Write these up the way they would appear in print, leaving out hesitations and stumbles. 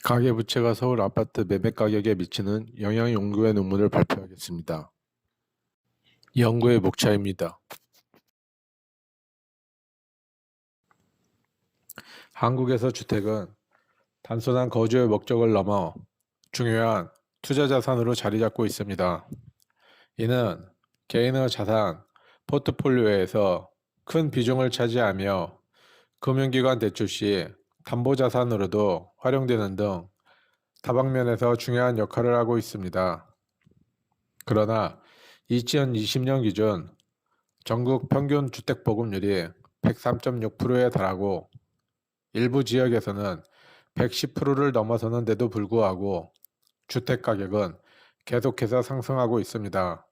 가계부채가 서울 아파트 매매 가격에 미치는 영향 연구의 논문을 발표하겠습니다. 연구의 목차입니다. 한국에서 주택은 단순한 거주의 목적을 넘어 중요한 투자 자산으로 자리 잡고 있습니다. 이는 개인의 자산 포트폴리오에서 큰 비중을 차지하며 금융기관 대출 시 담보자산으로도 활용되는 등 다방면에서 중요한 역할을 하고 있습니다. 그러나 2020년 기준 전국 평균 주택 보급률이 103.6%에 달하고 일부 지역에서는 110%를 넘어서는데도 불구하고 주택 가격은 계속해서 상승하고 있습니다.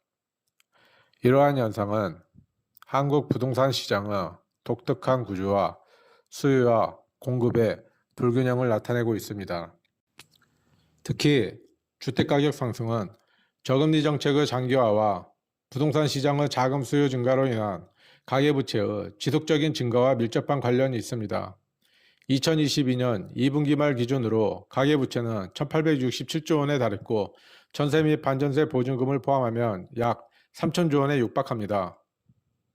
이러한 현상은 한국 부동산 시장의 독특한 구조와 수요와 공급의 불균형을 나타내고 있습니다. 특히 주택가격 상승은 저금리 정책의 장기화와 부동산 시장의 자금 수요 증가로 인한 가계부채의 지속적인 증가와 밀접한 관련이 있습니다. 2022년 2분기 말 기준으로 가계부채는 1,867조 원에 달했고 전세 및 반전세 보증금을 포함하면 약 3천조 원에 육박합니다.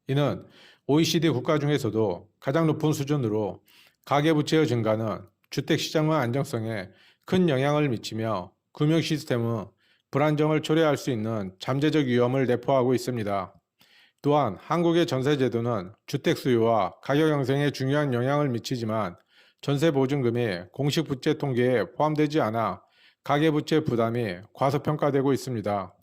이는 OECD 국가 중에서도 가장 높은 수준으로 가계부채의 증가는 주택시장의 안정성에 큰 영향을 미치며 금융 시스템의 불안정을 초래할 수 있는 잠재적 위험을 내포하고 있습니다. 또한 한국의 전세제도는 주택 수요와 가격 형성에 중요한 영향을 미치지만 전세보증금이 공식 부채 통계에 포함되지 않아 가계부채 부담이 과소평가되고 있습니다.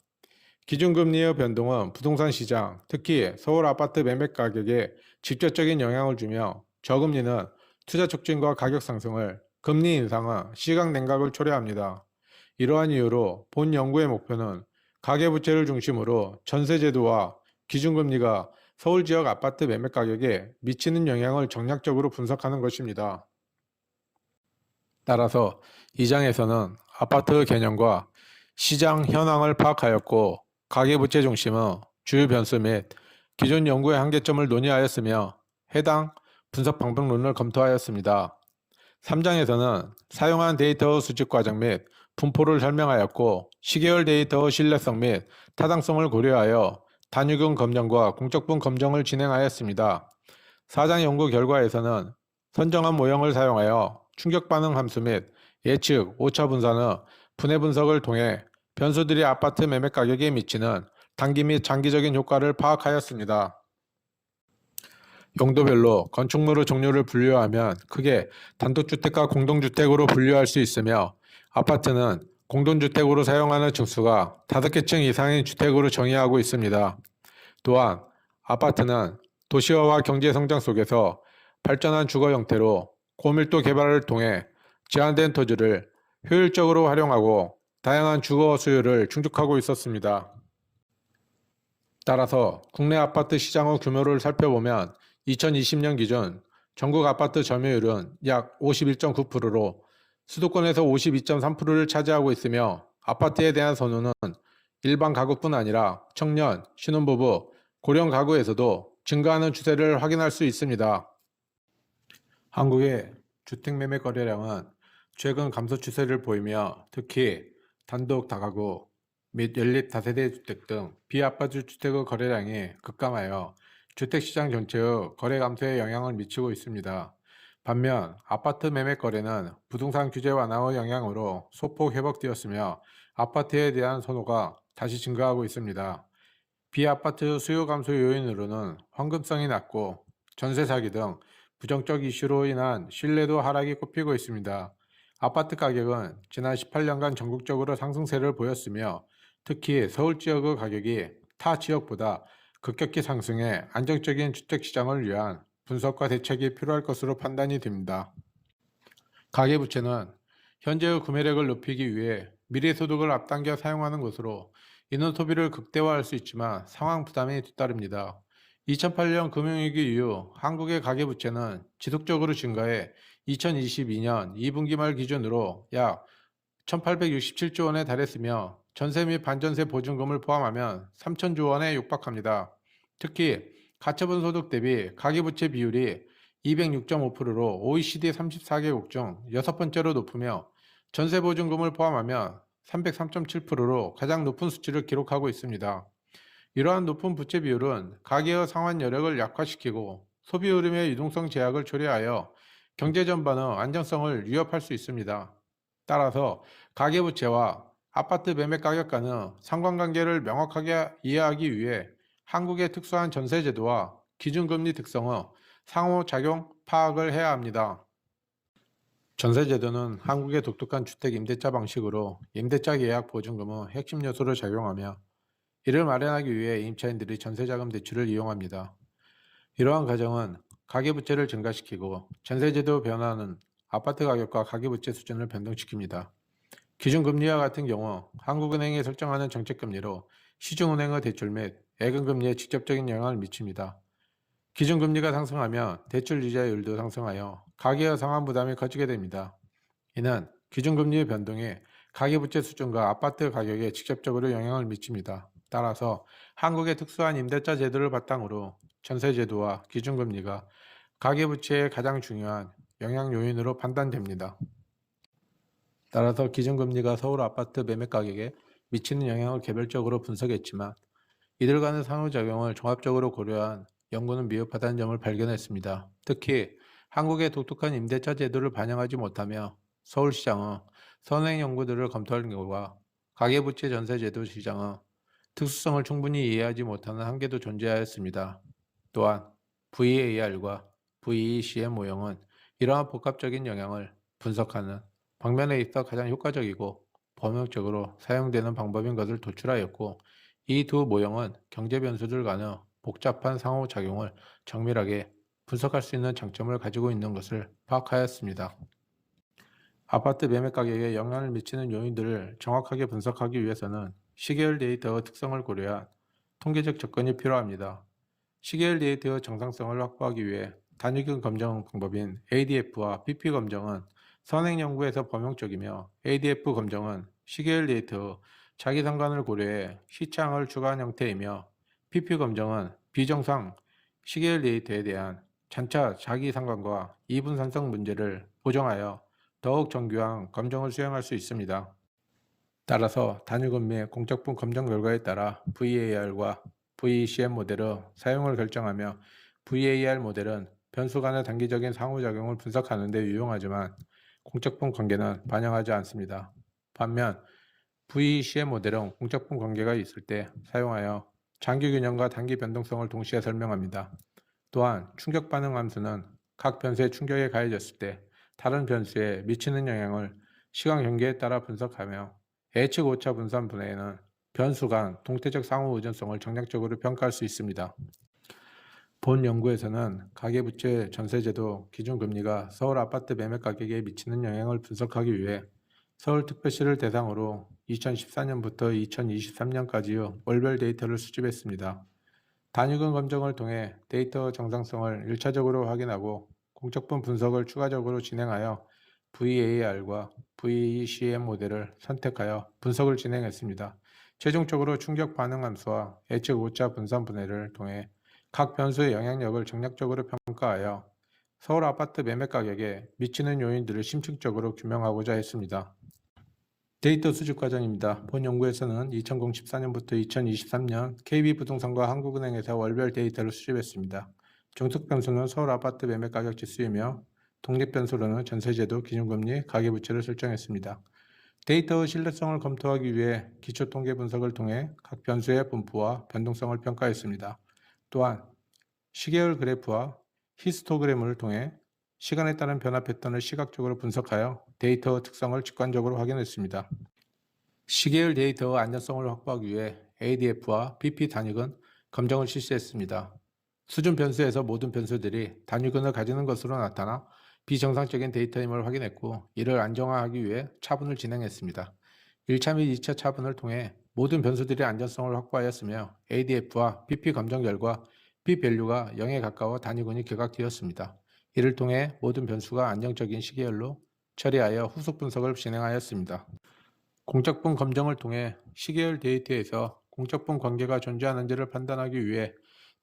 기준금리의 변동은 부동산 시장, 특히 서울 아파트 매매 가격에 직접적인 영향을 주며 저금리는 투자 촉진과 가격 상승을, 금리 인상은 시각 냉각을 초래합니다. 이러한 이유로 본 연구의 목표는 가계부채를 중심으로 전세제도와 기준금리가 서울 지역 아파트 매매 가격에 미치는 영향을 정략적으로 분석하는 것입니다. 따라서 이 장에서는 아파트의 개념과 시장 현황을 파악하였고 가계부채 중심의 주요 변수 및 기존 연구의 한계점을 논의하였으며 해당 분석 방법론을 검토하였습니다. 3장에서는 사용한 데이터의 수집 과정 및 분포를 설명하였고 시계열 데이터의 신뢰성 및 타당성을 고려하여 단위군 검정과 공적분 검정을 진행하였습니다. 4장 연구 결과에서는 선정한 모형을 사용하여 충격 반응 함수 및 예측, 오차 분산의 분해 분석을 통해 변수들이 아파트 매매 가격에 미치는 단기 및 장기적인 효과를 파악하였습니다. 용도별로 건축물의 종류를 분류하면 크게 단독주택과 공동주택으로 분류할 수 있으며 아파트는 공동주택으로 사용하는 층수가 5개 층 이상의 주택으로 정의하고 있습니다. 또한 아파트는 도시화와 경제성장 속에서 발전한 주거 형태로 고밀도 개발을 통해 제한된 토지를 효율적으로 활용하고 다양한 주거 수요를 충족하고 있었습니다. 따라서 국내 아파트 시장의 규모를 살펴보면 2020년 기준 전국 아파트 점유율은 약 51.9%로 수도권에서 52.3%를 차지하고 있으며 아파트에 대한 선호는 일반 가구뿐 아니라 청년, 신혼부부, 고령 가구에서도 증가하는 추세를 확인할 수 있습니다. 한국의 주택 매매 거래량은 최근 감소 추세를 보이며 특히 단독 다가구 및 연립 다세대 주택 등 비아파트 주택의 거래량이 급감하여 주택시장 전체의 거래 감소에 영향을 미치고 있습니다. 반면 아파트 매매 거래는 부동산 규제 완화의 영향으로 소폭 회복되었으며 아파트에 대한 선호가 다시 증가하고 있습니다. 비아파트 수요 감소 요인으로는 황금성이 낮고 전세 사기 등 부정적 이슈로 인한 신뢰도 하락이 꼽히고 있습니다. 아파트 가격은 지난 18년간 전국적으로 상승세를 보였으며 특히 서울 지역의 가격이 타 지역보다 급격히 상승해 안정적인 주택시장을 위한 분석과 대책이 필요할 것으로 판단이 됩니다. 가계부채는 현재의 구매력을 높이기 위해 미래 소득을 앞당겨 사용하는 것으로 이는 소비를 극대화할 수 있지만 상황 부담이 뒤따릅니다. 2008년 금융위기 이후 한국의 가계부채는 지속적으로 증가해 2022년 2분기 말 기준으로 약 1,867조 원에 달했으며 전세 및 반전세 보증금을 포함하면 3천조 원에 육박합니다. 특히 가처분 소득 대비 가계부채 비율이 206.5%로 OECD 34개국 중 6번째로 높으며 전세보증금을 포함하면 303.7%로 가장 높은 수치를 기록하고 있습니다. 이러한 높은 부채 비율은 가계의 상환 여력을 약화시키고 소비 흐름의 유동성 제약을 초래하여 경제 전반의 안정성을 위협할 수 있습니다. 따라서 가계부채와 아파트 매매 가격 간의 상관관계를 명확하게 이해하기 위해 한국의 특수한 전세제도와 기준금리 특성의 상호작용 파악을 해야 합니다. 전세제도는 한국의 독특한 주택 임대차 방식으로 임대차 계약 보증금의 핵심 요소로 작용하며 이를 마련하기 위해 임차인들이 전세자금 대출을 이용합니다. 이러한 과정은 가계부채를 증가시키고 전세제도 변화는 아파트 가격과 가계부채 수준을 변동시킵니다. 기준금리와 같은 경우 한국은행이 설정하는 정책금리로 시중은행의 대출 및 예금금리에 직접적인 영향을 미칩니다. 기준금리가 상승하면 대출 이자율도 상승하여 가계의 상환 부담이 커지게 됩니다. 이는 기준금리의 변동이 가계부채 수준과 아파트 가격에 직접적으로 영향을 미칩니다. 따라서 한국의 특수한 임대차 제도를 바탕으로 전세제도와 기준금리가 가계부채의 가장 중요한 영향 요인으로 판단됩니다. 따라서 기준금리가 서울 아파트 매매 가격에 미치는 영향을 개별적으로 분석했지만 이들 간의 상호작용을 종합적으로 고려한 연구는 미흡하다는 점을 발견했습니다. 특히 한국의 독특한 임대차 제도를 반영하지 못하며 서울시장의 선행 연구들을 검토할 경우가 가계부채 전세제도 시장의 특수성을 충분히 이해하지 못하는 한계도 존재하였습니다. 또한 VAR과 VECM 모형은 이러한 복합적인 영향을 분석하는 방면에 있어 가장 효과적이고 범용적으로 사용되는 방법인 것을 도출하였고 이 두 모형은 경제 변수들 간의 복잡한 상호작용을 정밀하게 분석할 수 있는 장점을 가지고 있는 것을 파악하였습니다. 아파트 매매 가격에 영향을 미치는 요인들을 정확하게 분석하기 위해서는 시계열 데이터의 특성을 고려한 통계적 접근이 필요합니다. 시계열 데이터의 정상성을 확보하기 위해 단위근 검정 방법인 ADF와 PP 검정은 선행 연구에서 범용적이며 ADF 검정은 시계열 데이터의 자기상관을 고려해 시차항을 추가한 형태이며 PP 검정은 비정상 시계열 데이터에 대한 잔차 자기상관과 이분산성 문제를 보정하여 더욱 정교한 검정을 수행할 수 있습니다. 따라서 단위금 및 공적분 검정 결과에 따라 VAR과 VECM 모델의 사용을 결정하며 VAR 모델은 변수 간의 단기적인 상호작용을 분석하는 데 유용하지만 공적분 관계는 반영하지 않습니다. 반면 VECM 모델은 공적분 관계가 있을 때 사용하여 장기 균형과 단기 변동성을 동시에 설명합니다. 또한 충격 반응 함수는 각 변수의 충격에 가해졌을 때 다른 변수에 미치는 영향을 시간 경계에 따라 분석하며 예측 오차 분산 분해에는 변수 간 동태적 상호 의존성을 정략적으로 평가할 수 있습니다. 본 연구에서는 가계부채 전세제도 기준금리가 서울 아파트 매매 가격에 미치는 영향을 분석하기 위해 서울특별시를 대상으로 2014년부터 2023년까지의 월별 데이터를 수집했습니다. 단위근 검정을 통해 데이터 정상성을 1차적으로 확인하고 공적분 분석을 추가적으로 진행하여 VAR과 VECM 모델을 선택하여 분석을 진행했습니다. 최종적으로 충격 반응 함수와 예측 오차 분산 분해를 통해 각 변수의 영향력을 정략적으로 평가하여 서울 아파트 매매 가격에 미치는 요인들을 심층적으로 규명하고자 했습니다. 데이터 수집 과정입니다. 본 연구에서는 2014년부터 2023년 KB부동산과 한국은행에서 월별 데이터를 수집했습니다. 정석 변수는 서울 아파트 매매 가격 지수이며 독립 변수로는 전세제도, 기준금리, 가계부채를 설정했습니다. 데이터의 신뢰성을 검토하기 위해 기초통계 분석을 통해 각 변수의 분포와 변동성을 평가했습니다. 또한 시계열 그래프와 히스토그램을 통해 시간에 따른 변화 패턴을 시각적으로 분석하여 데이터의 특성을 직관적으로 확인했습니다. 시계열 데이터의 안전성을 확보하기 위해 ADF와 PP 단위근 검정을 실시했습니다. 수준 변수에서 모든 변수들이 단위근을 가지는 것으로 나타나 비정상적인 데이터임을 확인했고 이를 안정화하기 위해 차분을 진행했습니다. 1차 및 2차 차분을 통해 모든 변수들의 안전성을 확보하였으며 ADF와 PP 검정 결과 P-밸류가 0에 가까워 단위근이 기각되었습니다. 이를 통해 모든 변수가 안정적인 시계열로 처리하여 후속 분석을 진행하였습니다. 공적분 검정을 통해 시계열 데이터에서 공적분 관계가 존재하는지를 판단하기 위해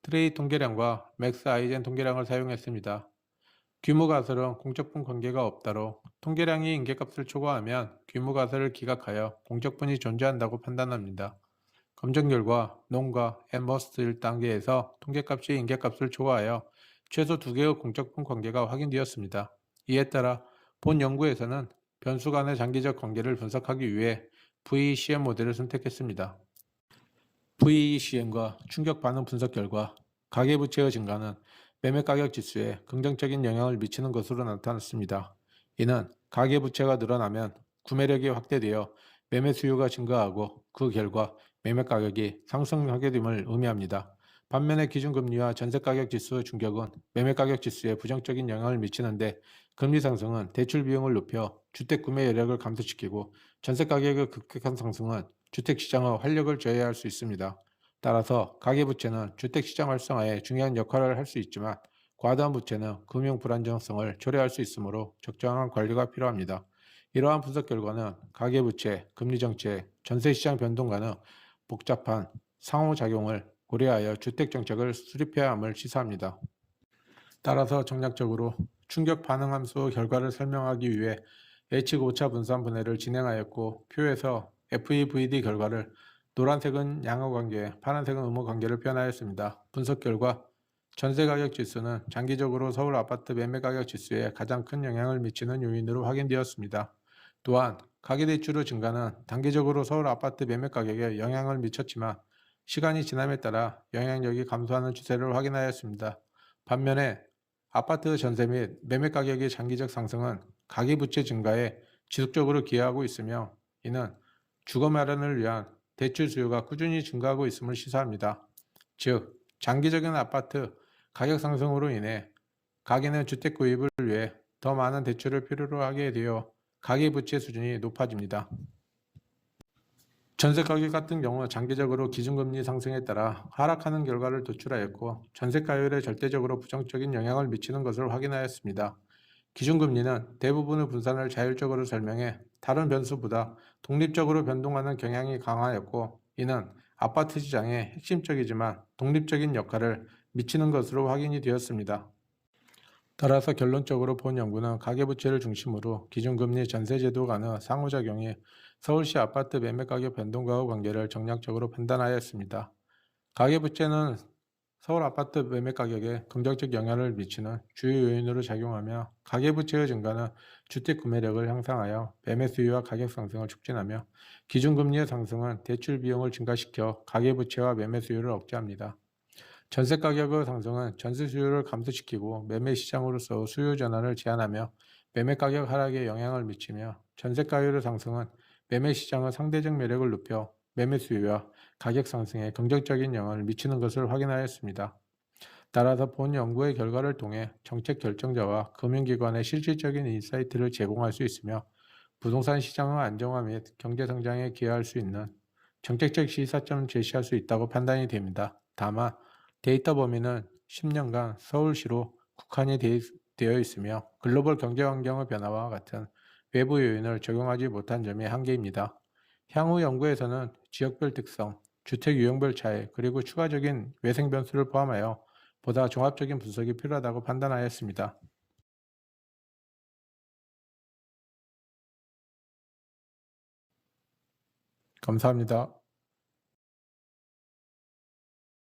트레이 통계량과 맥스 아이젠 통계량을 사용했습니다. 규모가설은 공적분 관계가 없다로 통계량이 인계값을 초과하면 규모가설을 기각하여 공적분이 존재한다고 판단합니다. 검증 결과 농가 앤머스트 1단계에서 통계값이 인계값을 초과하여 최소 2개의 공적분 관계가 확인되었습니다. 이에 따라 본 연구에서는 변수 간의 장기적 관계를 분석하기 위해 VECM 모델을 선택했습니다. VECM과 충격 반응 분석 결과 가계부채의 증가는 매매가격 지수에 긍정적인 영향을 미치는 것으로 나타났습니다. 이는 가계부채가 늘어나면 구매력이 확대되어 매매 수요가 증가하고 그 결과 매매가격이 상승하게 됨을 의미합니다. 반면에 기준금리와 전세가격 지수의 충격은 매매가격 지수에 부정적인 영향을 미치는데 금리 상승은 대출 비용을 높여 주택 구매 여력을 감소시키고 전세가격의 급격한 상승은 주택시장의 활력을 저해할 수 있습니다. 따라서 가계부채는 주택시장 활성화에 중요한 역할을 할 수 있지만 과다한 부채는 금융 불안정성을 초래할 수 있으므로 적정한 관리가 필요합니다. 이러한 분석 결과는 가계부채, 금리정책, 전세시장 변동과는 복잡한 상호작용을 고려하여 주택정책을 수립해야 함을 시사합니다. 따라서 정략적으로 충격 반응 함수 결과를 설명하기 위해 H측 오차 분산 분해를 진행하였고 표에서 FEVD 결과를 노란색은 양호 관계, 파란색은 음호 관계를 표현하였습니다. 분석 결과 전세가격 지수는 장기적으로 서울 아파트 매매가격 지수에 가장 큰 영향을 미치는 요인으로 확인되었습니다. 또한 가계대출의 증가는 단기적으로 서울 아파트 매매가격에 영향을 미쳤지만 시간이 지남에 따라 영향력이 감소하는 추세를 확인하였습니다. 반면에 아파트 전세 및 매매 가격의 장기적 상승은 가계부채 증가에 지속적으로 기여하고 있으며 이는 주거 마련을 위한 대출 수요가 꾸준히 증가하고 있음을 시사합니다. 즉, 장기적인 아파트 가격 상승으로 인해 가계는 주택 구입을 위해 더 많은 대출을 필요로 하게 되어 가계부채 수준이 높아집니다. 전세 가격 같은 경우 장기적으로 기준금리 상승에 따라 하락하는 결과를 도출하였고 전세가율에 절대적으로 부정적인 영향을 미치는 것을 확인하였습니다. 기준금리는 대부분의 분산을 자율적으로 설명해 다른 변수보다 독립적으로 변동하는 경향이 강하였고 이는 아파트 시장에 핵심적이지만 독립적인 역할을 미치는 것으로 확인이 되었습니다. 따라서 결론적으로 본 연구는 가계부채를 중심으로 기준금리 전세제도 간의 상호작용이 서울시 아파트 매매가격 변동과의 관계를 정략적으로 판단하였습니다. 가계부채는 서울 아파트 매매가격에 긍정적 영향을 미치는 주요 요인으로 작용하며 가계부채의 증가는 주택 구매력을 향상하여 매매 수요와 가격 상승을 촉진하며 기준금리의 상승은 대출 비용을 증가시켜 가계부채와 매매 수요를 억제합니다. 전세 가격의 상승은 전세 수요를 감소시키고 매매 시장으로서 수요 전환을 제한하며 매매 가격 하락에 영향을 미치며 전세가율의 상승은 매매 시장의 상대적 매력을 높여 매매 수요와 가격 상승에 긍정적인 영향을 미치는 것을 확인하였습니다. 따라서 본 연구의 결과를 통해 정책 결정자와 금융기관의 실질적인 인사이트를 제공할 수 있으며 부동산 시장의 안정화 및 경제 성장에 기여할 수 있는 정책적 시사점을 제시할 수 있다고 판단이 됩니다. 다만 데이터 범위는 10년간 서울시로 국한이 되어 있으며 글로벌 경제 환경의 변화와 같은 외부 요인을 적용하지 못한 점이 한계입니다. 향후 연구에서는 지역별 특성, 주택 유형별 차이, 그리고 추가적인 외생 변수를 포함하여 보다 종합적인 분석이 필요하다고 판단하였습니다. 감사합니다.